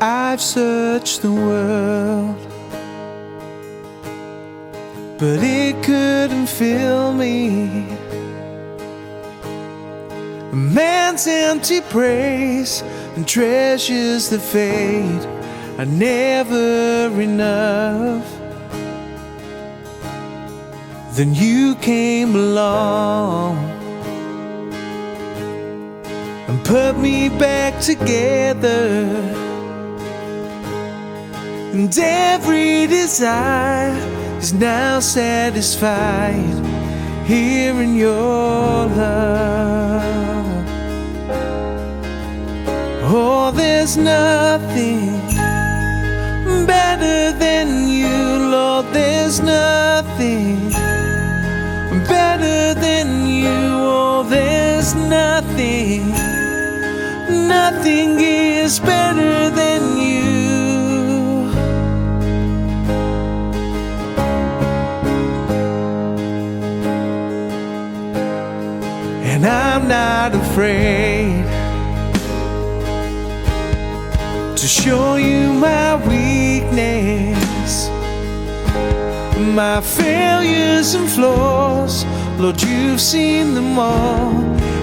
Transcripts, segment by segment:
I've searched the world, but it couldn't fill me. A man's empty praise and treasures that fade are never enough. Then you came along and put me back together, and every desire is now satisfied here in your love. Oh, there's nothing better than you, Lord. There's nothing better than you. Oh, there's nothing, nothing is better than you. And I'm not afraid to show you my weakness, my failures and flaws. Lord, you've seen them all,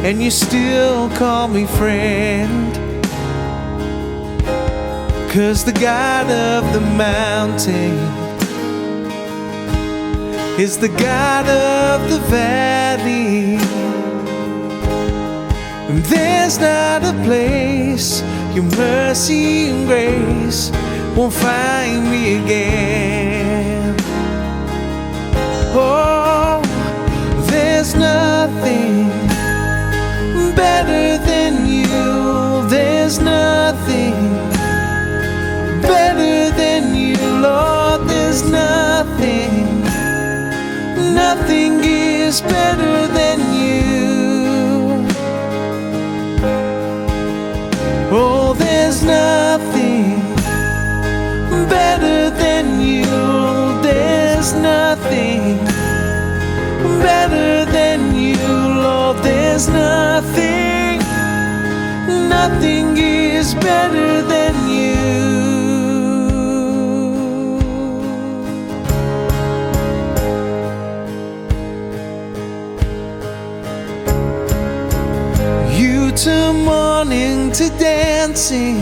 and you still call me friend. 'Cause the God of the mountain is the God of the valley, and there's not a place your mercy and grace won't find me again. Oh, there's nothing better than you. There's nothing better than you, Lord. There's nothing, nothing is better than you. Oh, there's nothing better than you. There's nothing better than you, Lord. There's nothing, nothing is better than you. You turn mourning to dancing,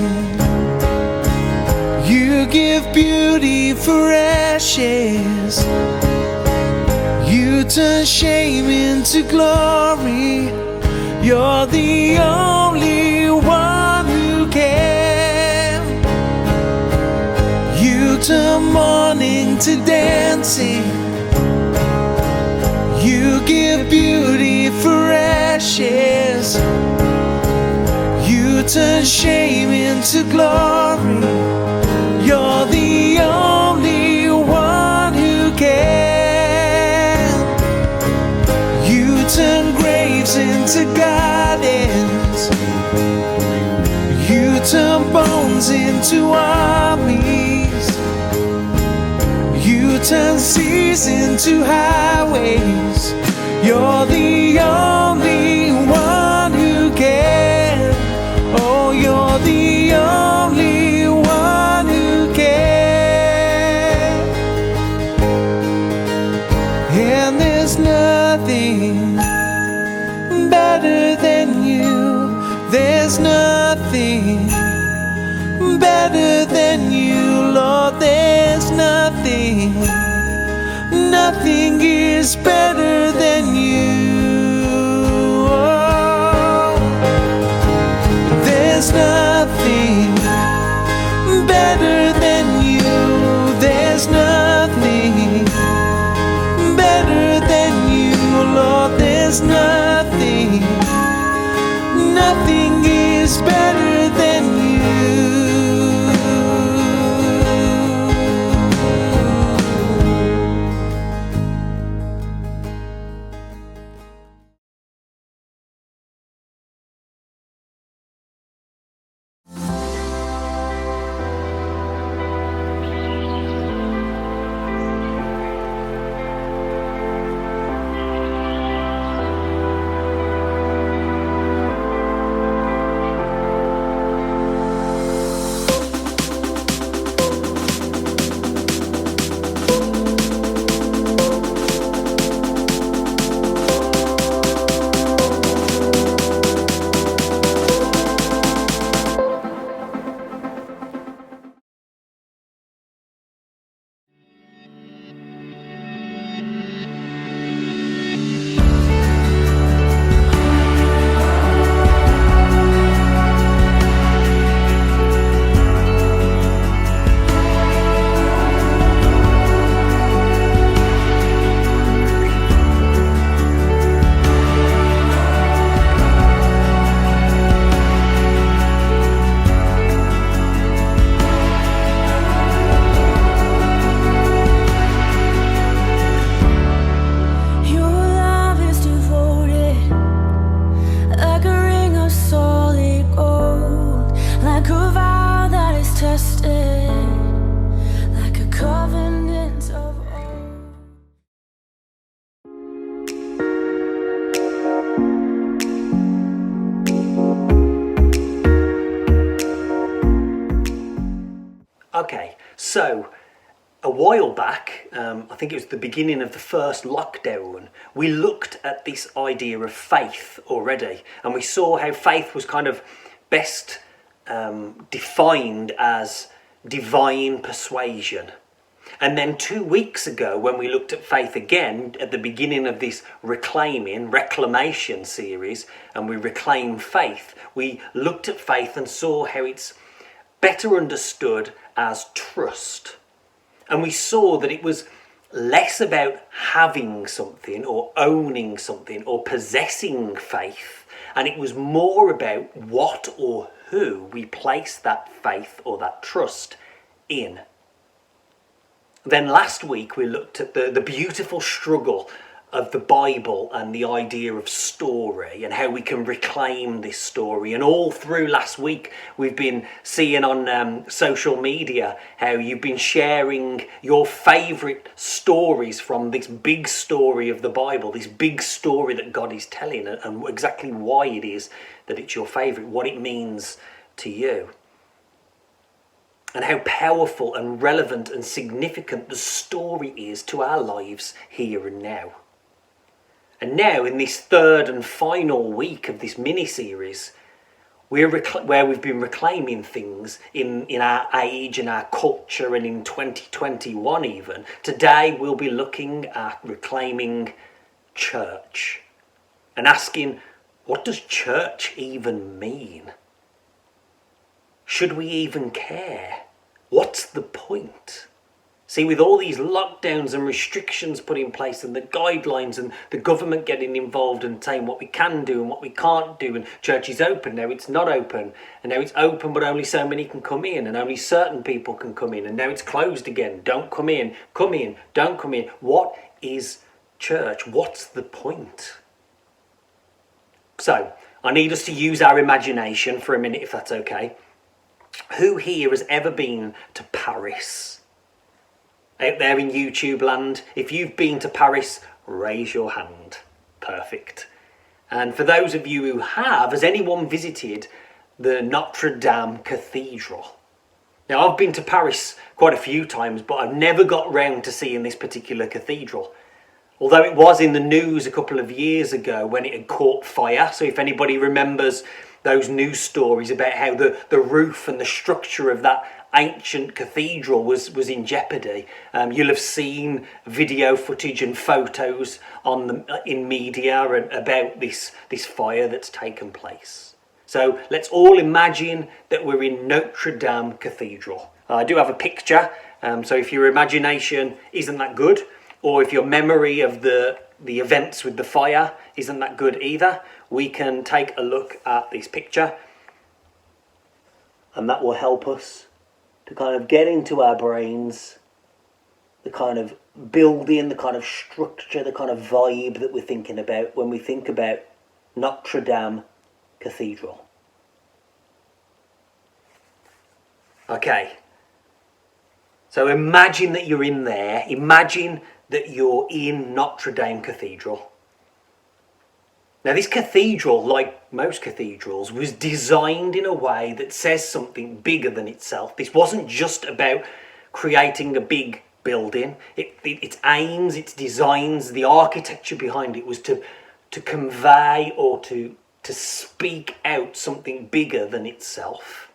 you give beauty for ashes, you turn shame into glory. You're the only one who can. You turn mourning to dancing, you give beauty for ashes, you turn shame into glory. You're the only one who can. You turn graves into gardens, you turn bones into armies, you turn seas into highways. You're the only one who can. Oh, you're the only one who can. And there's nothing better than you. There's nothing better than you, Lord. There's nothing, nothing is better than you. Oh, there's nothing better than you. There's nothing better than you, Lord. There's nothing, nothing is better than you. tested like a covenant of old. Okay, so a while back, I think it was the beginning of the first lockdown, we looked at this idea of faith already, and we saw how faith was kind of best defined as divine persuasion. And then 2 weeks ago, when we looked at faith again at the beginning of this Reclamation series, and we reclaim faith, we looked at faith and saw how it's better understood as trust. And we saw that it was less about having something or owning something or possessing faith, and it was more about what or who we place that faith or that trust in. Then last week we looked at the beautiful struggle of the Bible and the idea of story and how we can reclaim this story. And all through last week we've been seeing on social media how you've been sharing your favourite stories from this big story of the Bible, this big story that God is telling, and exactly why it is that it's your favourite, what it means to you. And how powerful and relevant and significant the story is to our lives here and now. And now, in this third and final week of this mini-series, where we've been reclaiming things in our age and our culture, and in 2021 even, today we'll be looking at reclaiming church and asking, what does church even mean? Should we even care? What's the point? See, with all these lockdowns and restrictions put in place and the guidelines and the government getting involved and saying what we can do and what we can't do, and church is open, now it's not open, and now it's open but only so many can come in and only certain people can come in, and now it's closed again, don't come in, don't come in. What is church? What's the point? So, I need us to use our imagination for a minute, if that's okay. Who here has ever been to Paris? Out there in YouTube land, if you've been to Paris, raise your hand. Perfect. And for those of you who have, has anyone visited the Notre Dame Cathedral? Now, I've been to Paris quite a few times, but I've never got round to seeing this particular cathedral. Although it was in the news a couple of years ago when it had caught fire. So if anybody remembers those news stories about how the roof and the structure of that ancient cathedral was in jeopardy, you'll have seen video footage and photos in media about this fire that's taken place. So let's all imagine that we're in Notre Dame Cathedral. I do have a picture, so if your imagination isn't that good, or if your memory of the events with the fire isn't that good either, we can take a look at this picture, and that will help us to kind of get into our brains the kind of building, the kind of structure, the kind of vibe that we're thinking about when we think about Notre Dame Cathedral. Okay, so imagine that you're in there, imagine that you're in Notre Dame Cathedral. Now, this cathedral, like most cathedrals, was designed in a way that says something bigger than itself. This wasn't just about creating a big building. Its aims, its designs, the architecture behind it was to convey or to speak out something bigger than itself.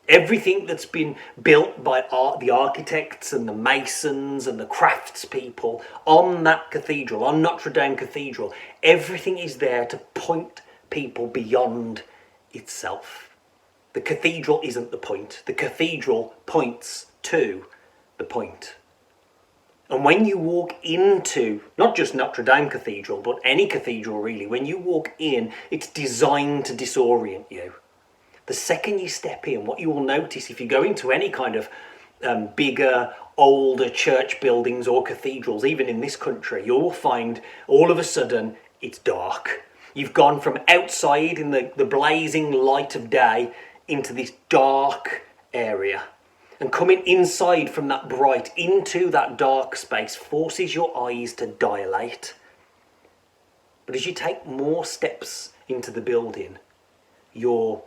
Everything that's been built by the architects and the masons and the craftspeople on that cathedral, on Notre Dame Cathedral, everything is there to point people beyond itself. The cathedral isn't the point. The cathedral points to the point. And when you walk into, not just Notre Dame Cathedral, but any cathedral really, when you walk in, it's designed to disorient you. The second you step in, what you will notice if you go into any kind of bigger, older church buildings or cathedrals, even in this country, you'll find all of a sudden it's dark. You've gone from outside in the blazing light of day into this dark area. And coming inside from that bright into that dark space forces your eyes to dilate. But as you take more steps into the building, your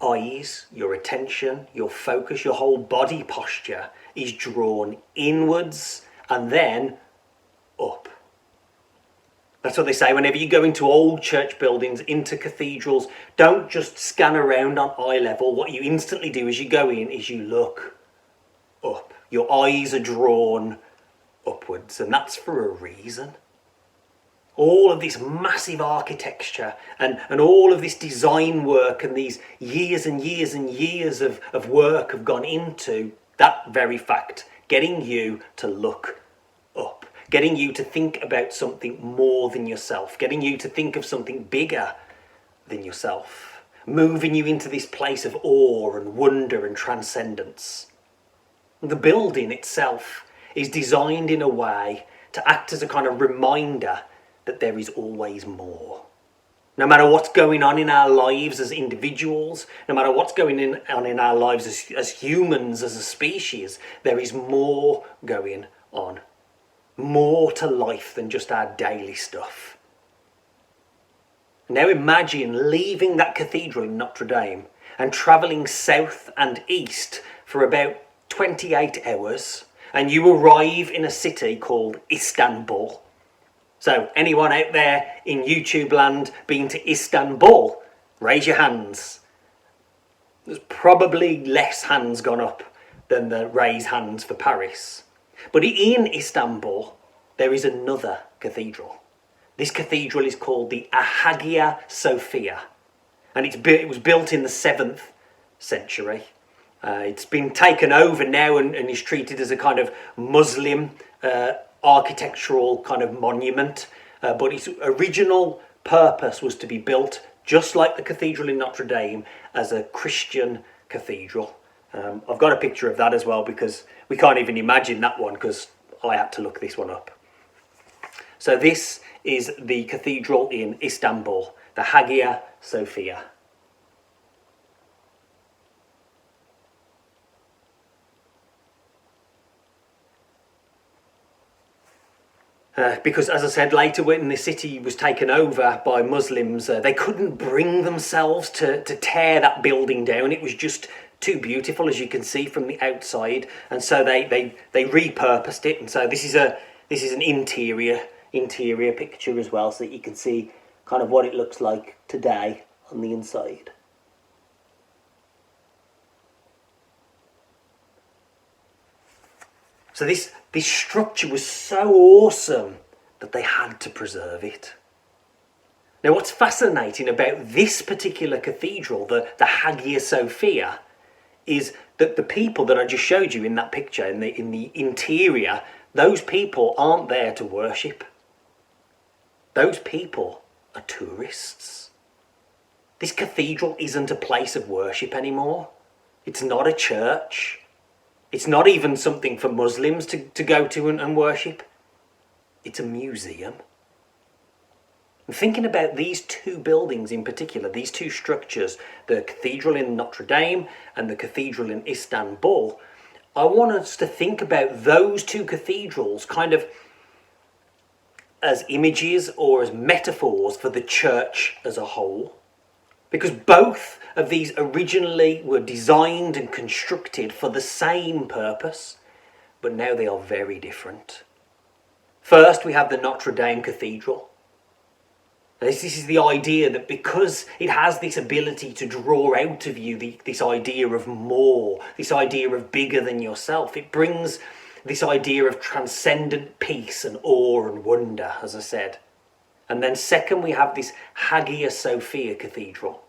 eyes, your attention, your focus, your whole body posture is drawn inwards and then up. That's what they say whenever you go into old church buildings, into cathedrals. Don't just scan around on eye level. What you instantly do as you go in is you look up. Your eyes are drawn upwards, and that's for a reason. All of this massive architecture and all of this design work and these years and years and years of work have gone into that very fact, getting you to look up. Getting you to think about something more than yourself. Getting you to think of something bigger than yourself. Moving you into this place of awe and wonder and transcendence. The building itself is designed in a way to act as a kind of reminder that there is always more. No matter what's going on in our lives as individuals, no matter what's going on in our lives as humans, as a species, there is more going on. More to life than just our daily stuff. Now imagine leaving that cathedral in Notre Dame and travelling south and east for about 28 hours, and you arrive in a city called Istanbul. So anyone out there in YouTube land been to Istanbul? Raise your hands. There's probably less hands gone up than the raise hands for Paris. But in Istanbul, there is another cathedral. This cathedral is called the Hagia Sophia, and it was built in the 7th century. It's been taken over now and is treated as a kind of Muslim architectural kind of monument, but its original purpose was to be built just like the cathedral in Notre Dame as a Christian cathedral. I've got a picture of that as well because we can't even imagine that one because I had to look this one up. So this is the cathedral in Istanbul, the Hagia Sophia. Because, as I said, later when the city was taken over by Muslims, they couldn't bring themselves to tear that building down. It was just too beautiful, as you can see from the outside, and so they repurposed it. And so this is an interior picture as well, so that you can see kind of what it looks like today on the inside. So this structure was so awesome that they had to preserve it. Now what's fascinating about this particular cathedral, the Hagia Sophia, is that the people that I just showed you in that picture, in the interior, those people aren't there to worship. Those people are tourists. This cathedral isn't a place of worship anymore. It's not a church. It's not even something for Muslims to go to and worship. It's a museum. And thinking about these two buildings in particular, these two structures, the cathedral in Notre Dame and the cathedral in Istanbul, I want us to think about those two cathedrals kind of as images or as metaphors for the church as a whole. Because both of these originally were designed and constructed for the same purpose, but now they are very different. First, we have the Notre Dame Cathedral. This is the idea that because it has this ability to draw out of you this idea of more, this idea of bigger than yourself, it brings this idea of transcendent peace and awe and wonder, as I said. And then second, we have this Hagia Sophia Cathedral.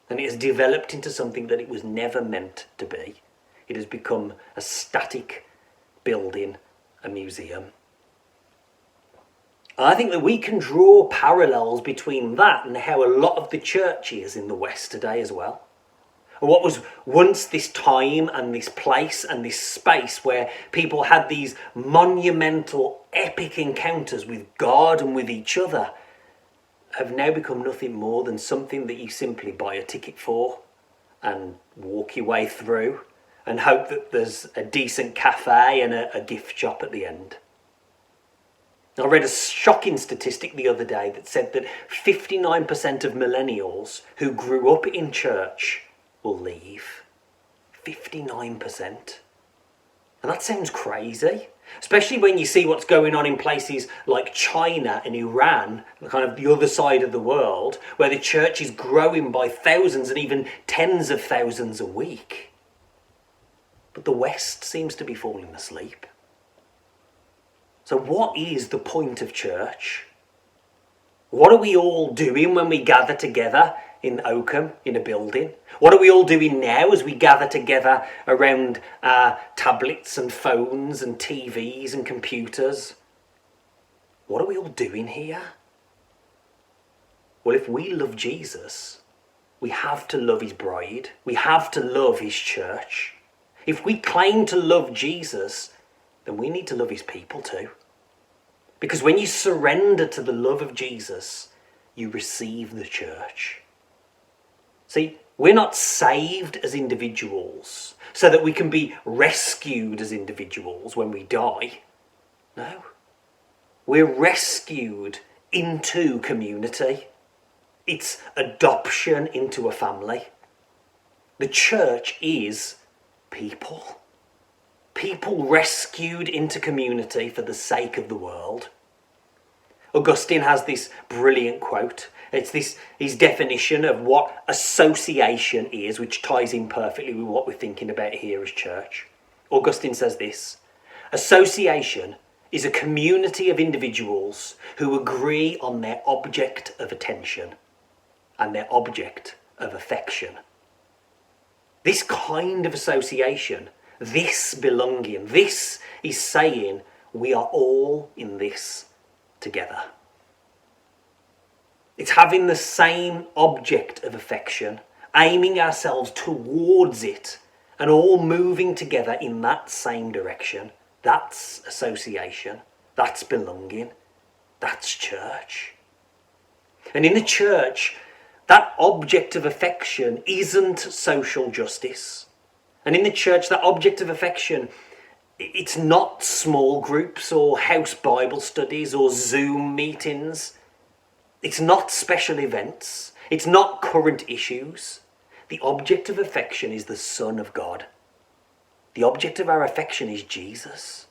And it has developed into something that it was never meant to be. It has become a static building, a museum. I think that we can draw parallels between that and how a lot of the church is in the West today as well. And what was once this time and this place and this space where people had these monumental, epic encounters with God and with each other have now become nothing more than something that you simply buy a ticket for and walk your way through and hope that there's a decent cafe and a gift shop at the end. I read a shocking statistic the other day that said that 59% of millennials who grew up in church will leave. 59%. And that sounds crazy, especially when you see what's going on in places like China and Iran, kind of the other side of the world, where the church is growing by thousands and even tens of thousands a week. But the West seems to be falling asleep. So what is the point of church? What are we all doing when we gather together in Oakham, in a building? What are we all doing now as we gather together around our tablets and phones and TVs and computers? What are we all doing here? Well, if we love Jesus, we have to love his bride. We have to love his church. If we claim to love Jesus, then we need to love his people too. Because when you surrender to the love of Jesus, you receive the church. See, we're not saved as individuals so that we can be rescued as individuals when we die. No. We're rescued into community. It's adoption into a family. The church is people. People rescued into community for the sake of the world. Augustine has this brilliant quote. It's his definition of what association is, which ties in perfectly with what we're thinking about here as church. Augustine says this: association is a community of individuals who agree on their object of attention and their object of affection. This kind of association, this belonging, this is saying we are all in this together. It's having the same object of affection, aiming ourselves towards it, and all moving together in that same direction. That's association. That's belonging. That's church. And in the church, that object of affection isn't social justice. And in the church, that object of affection, it's not small groups or house Bible studies or Zoom meetings. It's not special events. It's not current issues. The object of affection is the Son of God. The object of our affection is Jesus.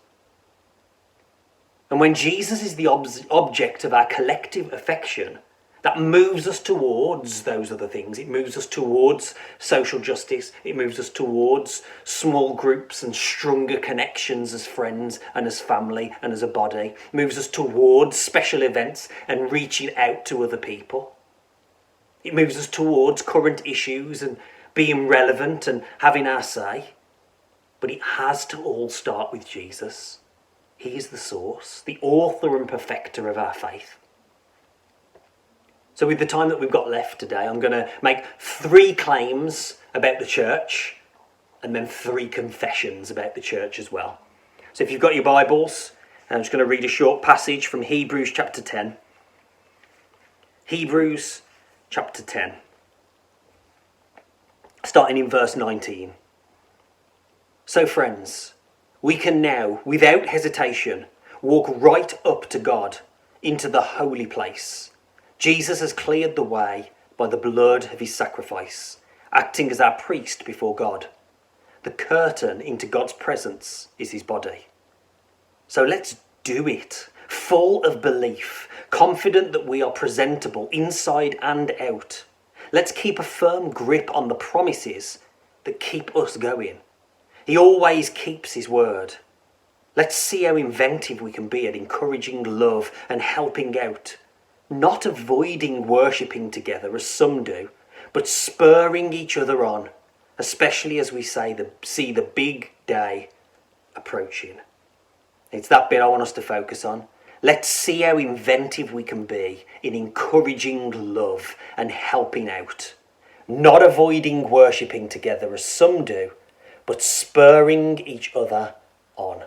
And when Jesus is the object of our collective affection, that moves us towards those other things. It moves us towards social justice. It moves us towards small groups and stronger connections as friends and as family and as a body. It moves us towards special events and reaching out to other people. It moves us towards current issues and being relevant and having our say. But it has to all start with Jesus. He is the source, the author and perfecter of our faith. So with the time that we've got left today, I'm going to make 3 claims about the church and then 3 confessions about the church as well. So if you've got your Bibles, I'm just going to read a short passage from Hebrews chapter 10. Hebrews chapter 10, starting in verse 19. So friends, we can now, without hesitation, walk right up to God into the holy place. Jesus has cleared the way by the blood of his sacrifice, acting as our priest before God. The curtain into God's presence is his body. So let's do it, full of belief, confident that we are presentable inside and out. Let's keep a firm grip on the promises that keep us going. He always keeps his word. Let's see how inventive we can be at encouraging love and helping out. Not avoiding worshipping together as some do, but spurring each other on, especially as we see the big day approaching. It's that bit I want us to focus on. Let's see how inventive we can be in encouraging love and helping out. Not avoiding worshipping together as some do, but spurring each other on.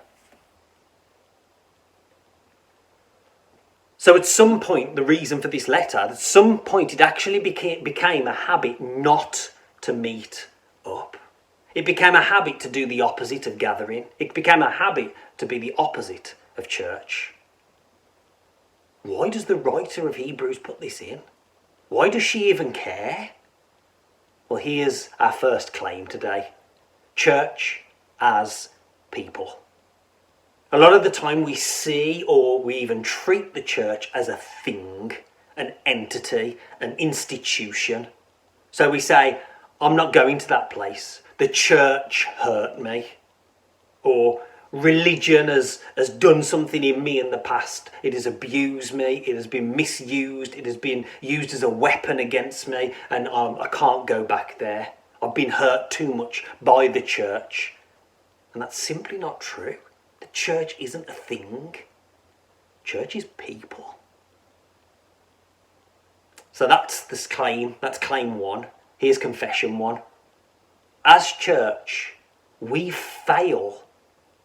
So at some point, the reason for this letter, at some point it actually became a habit not to meet up. It became a habit to do the opposite of gathering. It became a habit to be the opposite of church. Why does the writer of Hebrews put this in? Why does she even care? Well, here's our first claim today. Church as people. A lot of the time we see or we even treat the church as a thing, an entity, an institution. So we say, I'm not going to that place. The church hurt me. Or religion has done something in me in the past. It has abused me. It has been misused. It has been used as a weapon against me. And I can't go back there. I've been hurt too much by the church. And that's simply not true. The church isn't a thing. Church is people. So that's this claim. That's claim one. Here's confession one. As church, we fail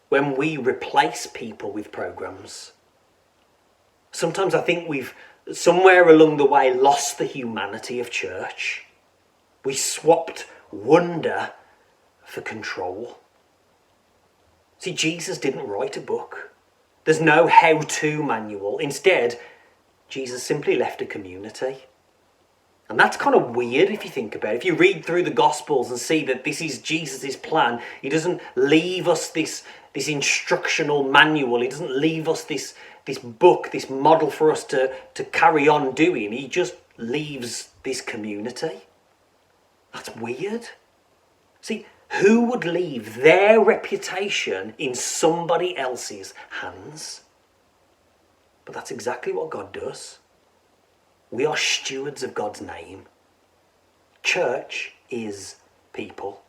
when we replace people with programs. Sometimes I think we've somewhere along the way lost the humanity of church. We swapped wonder for control. See, Jesus didn't write a book. There's no how-to manual. Instead, Jesus simply left a community. And that's kind of weird if you think about it. If you read through the Gospels and see that this is Jesus' plan, he doesn't leave us this instructional manual. He doesn't leave us this book, this model for us to carry on doing. He just leaves this community. That's weird. See, who would leave their reputation in somebody else's hands? But that's exactly what God does. We are stewards of God's name. Church is people.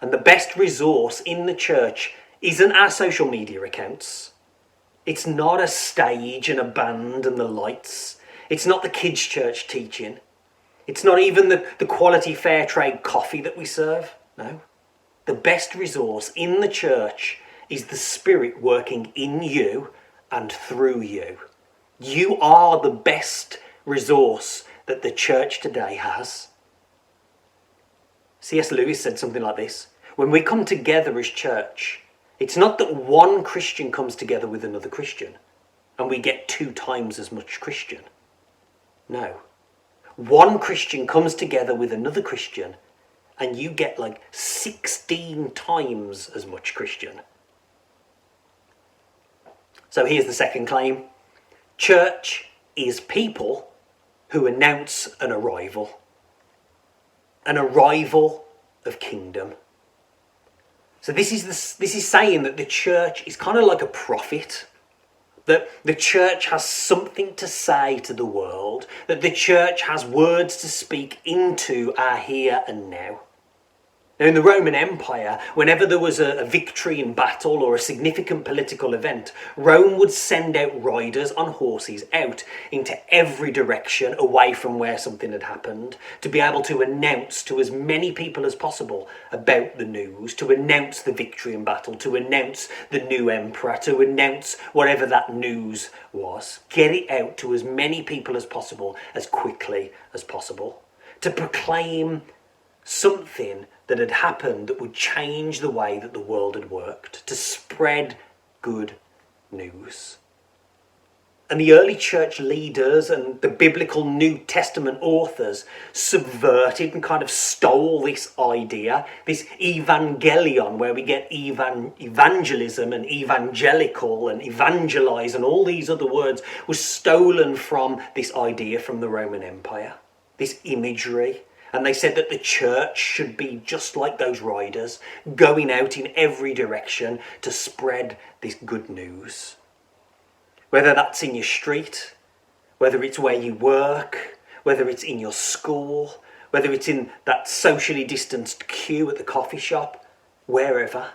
And the best resource in the church isn't our social media accounts. It's not a stage and a band and the lights. It's not the kids' church teaching. It's not even the quality fair trade coffee that we serve. No. The best resource in the church is the Spirit working in you and through you. You are the best resource that the church today has. C.S. Lewis said something like this. When we come together as church, it's not that one Christian comes together with another Christian and we get 2 times as much Christian. No. One Christian comes together with another Christian and you get like 16 times as much Christian. So here's the second claim. Church is people who announce an arrival. An arrival of kingdom. So this is saying that the church is kind of like a prophet. That the church has something to say to the world. That the church has words to speak into our here and now. Now, in the Roman Empire, whenever there was a victory in battle or a significant political event, Rome would send out riders on horses out into every direction away from where something had happened to be able to announce to as many people as possible about the news, to announce the victory in battle, to announce the new emperor, to announce whatever that news was. Get it out to as many people as possible, as quickly as possible. To proclaim something that had happened that would change the way that the world had worked, to spread good news. And the early church leaders and the biblical New Testament authors subverted and kind of stole this idea, this evangelion, where we get evangelism and evangelical and evangelize and all these other words, was stolen from this idea from the Roman Empire, this imagery. And they said that the church should be just like those riders, going out in every direction to spread this good news. Whether that's in your street, whether it's where you work, whether it's in your school, whether it's in that socially distanced queue at the coffee shop, wherever.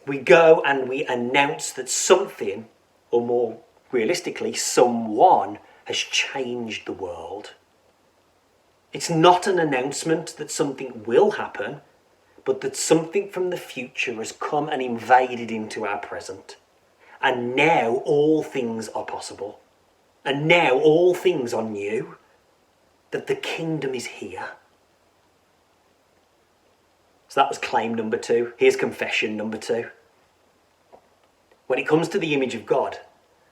We go and we announce that something, or more realistically, someone has changed the world. It's not an announcement that something will happen, but that something from the future has come and invaded into our present. And now all things are possible. And now all things are new. That the kingdom is here. So that was claim number 2. Here's confession number 2. When it comes to the image of God,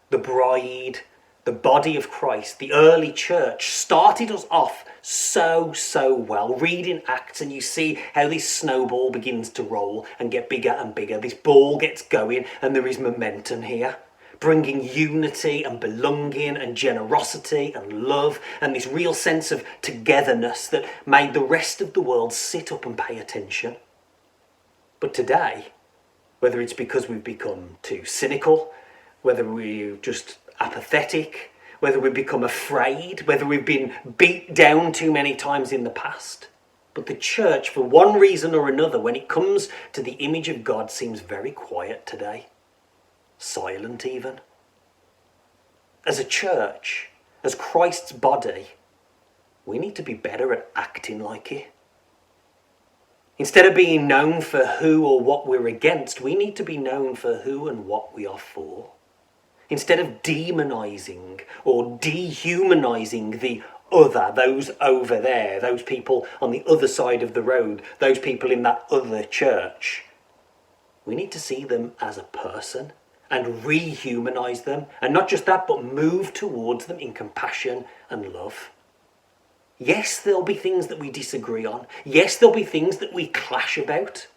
the bride, the body of Christ, the early church started us off so well. Read in Acts and you see how this snowball begins to roll and get bigger and bigger. This ball gets going and there is momentum here, bringing unity and belonging and generosity and love and this real sense of togetherness that made the rest of the world sit up and pay attention. But today, whether it's because we've become too cynical, whether we're just apathetic, whether we've become afraid, whether we've been beat down too many times in the past, but the church, for one reason or another, when it comes to the image of God, seems very quiet today. Silent even. As a church, as Christ's body, we need to be better at acting like it. Instead of being known for who or what we're against, we need to be known for who and what we are for. Instead of demonizing or dehumanizing the other, those over there, those people on the other side of the road, those people in that other church, we need to see them as a person and rehumanize them. And not just that, but move towards them in compassion and love. Yes, there'll be things that we disagree on. Yes, there'll be things that we clash about.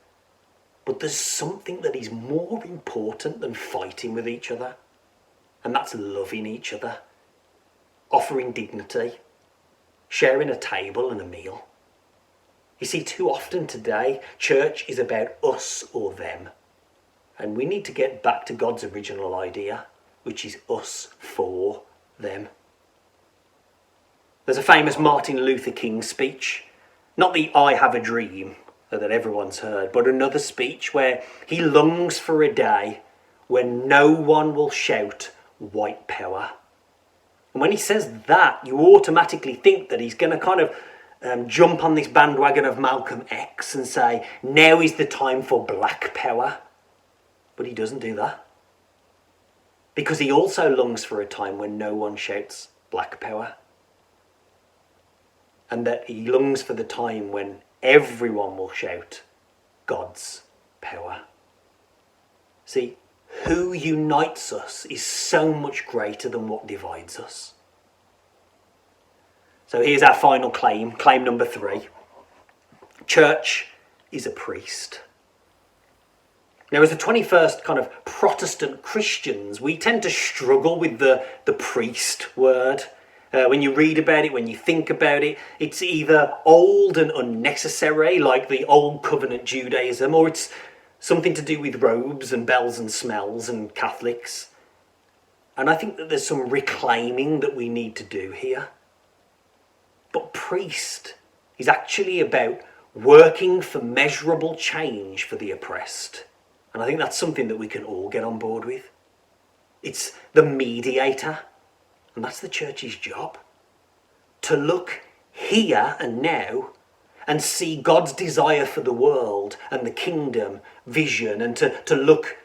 But there's something that is more important than fighting with each other. And that's loving each other. Offering dignity. Sharing a table and a meal. You see, too often today, church is about us or them. And we need to get back to God's original idea, which is us for them. There's a famous Martin Luther King speech, not the I Have a Dream that everyone's heard, but another speech where he longs for a day when no one will shout white power. And when he says that, you automatically think that he's going to kind of jump on this bandwagon of Malcolm X and say, now is the time for black power. But he doesn't do that. Because he also longs for a time when no one shouts black power. And that he longs for the time when everyone will shout God's power. See, who unites us is so much greater than what divides us. So here's our final claim, claim number 3. Church is a priest. Now, as the 21st kind of Protestant Christians, we tend to struggle with the priest word. When you read about it, when you think about it, it's either old and unnecessary, like the Old Covenant Judaism, or it's something to do with robes and bells and smells and Catholics. And I think that there's some reclaiming that we need to do here. But priest is actually about working for measurable change for the oppressed. And I think that's something that we can all get on board with. It's the mediator. And that's the church's job. To look here and now and see God's desire for the world and the kingdom vision, and to look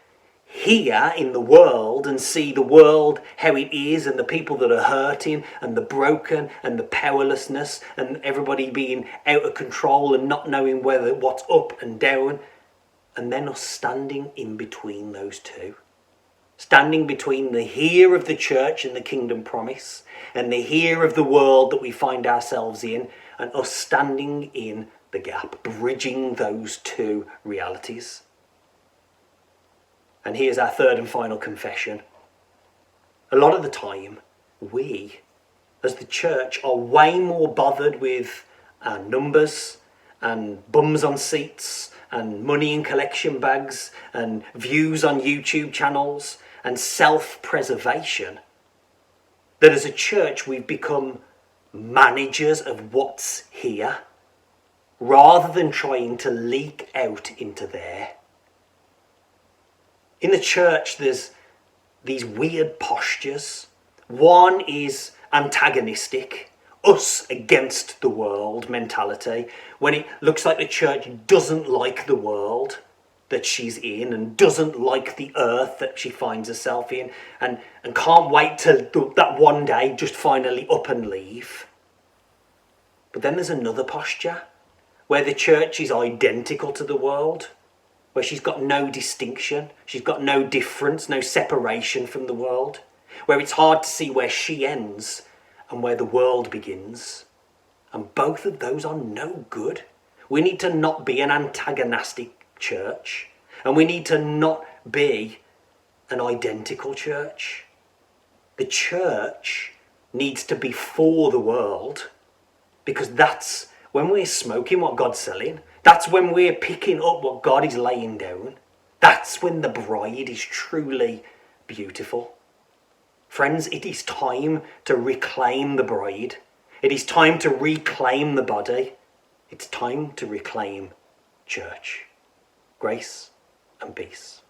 here in the world and see the world how it is, and the people that are hurting and the broken and the powerlessness and everybody being out of control and not knowing what's up and down, and then us standing in between those two. Standing between the here of the church and the kingdom promise and the here of the world that we find ourselves in, and us standing in the gap, bridging those two realities. And here's our third and final confession. A lot of the time, we, as the church, are way more bothered with our numbers and bums on seats and money in collection bags and views on YouTube channels and self-preservation, that as a church we've become managers of what's here rather than trying to leak out into there. In the church there's these weird postures. One is antagonistic, us against the world mentality, when it looks like the church doesn't like the world that she's in and doesn't like the earth that she finds herself in, and can't wait till that one day just finally up and leave. But then there's another posture where the church is identical to the world, where she's got no distinction, she's got no difference, no separation from the world, where it's hard to see where she ends and where the world begins. And both of those are no good. We need to not be an antagonistic church, and we need to not be an identical church. The church needs to be for the world, because that's when we're smoking what God's selling. That's when we're picking up what God is laying down. That's when the bride is truly beautiful. Friends, it is time to reclaim the bride. It is time to reclaim the body. It's time to reclaim church. Grace and peace.